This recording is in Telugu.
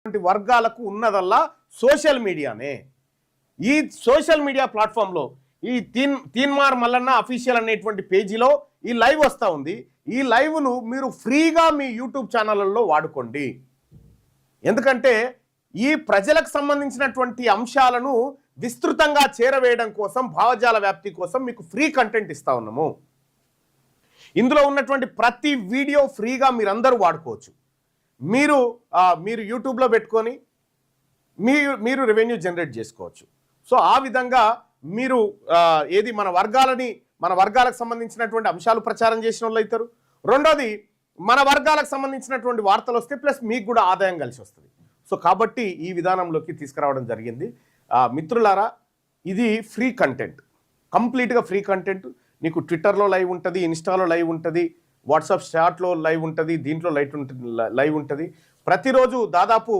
వర్గాలకు ఉన్నదల్లా సోషల్ మీడియానే. ఈ సోషల్ మీడియా ప్లాట్ఫామ్లో ఈ తీన్మార్ మల్లన్న అఫీషియల్ అనేటువంటి పేజీలో ఈ లైవ్ వస్తూ ఉంది. ఈ లైవ్ను మీరు ఫ్రీగా మీ యూట్యూబ్ ఛానళ్ళల్లో వాడుకోండి. ఎందుకంటే ఈ ప్రజలకు సంబంధించినటువంటి అంశాలను విస్తృతంగా చేరవేయడం కోసం, భావజాల వ్యాప్తి కోసం మీకు ఫ్రీ కంటెంట్ ఇస్తా ఉన్నాము. ఇందులో ఉన్నటువంటి ప్రతి వీడియో ఫ్రీగా మీరందరూ వాడుకోవచ్చు. మీరు యూట్యూబ్లో పెట్టుకొని మీరు రెవెన్యూ జనరేట్ చేసుకోవచ్చు. సో ఆ విధంగా మీరు ఏది మన వర్గాలకు సంబంధించినటువంటి అంశాలు ప్రచారం చేసిన వాళ్ళు అవుతారు. రెండోది మన వర్గాలకు సంబంధించినటువంటి వార్తలు వస్తే ప్లస్ మీకు కూడా ఆదాయం కలిసి వస్తుంది. సో కాబట్టి ఈ విధానంలోకి తీసుకురావడం జరిగింది. మిత్రులారా, ఇది ఫ్రీ కంటెంట్, కంప్లీట్గా ఫ్రీ కంటెంట్. నీకు ట్విట్టర్లో లైవ్ ఉంటుంది, ఇన్స్టాలో లైవ్ ఉంటుంది, వాట్సాప్ చాట్లో లైవ్ ఉంటుంది, దీంట్లో లైవ్ ఉంటుంది. ప్రతిరోజు దాదాపు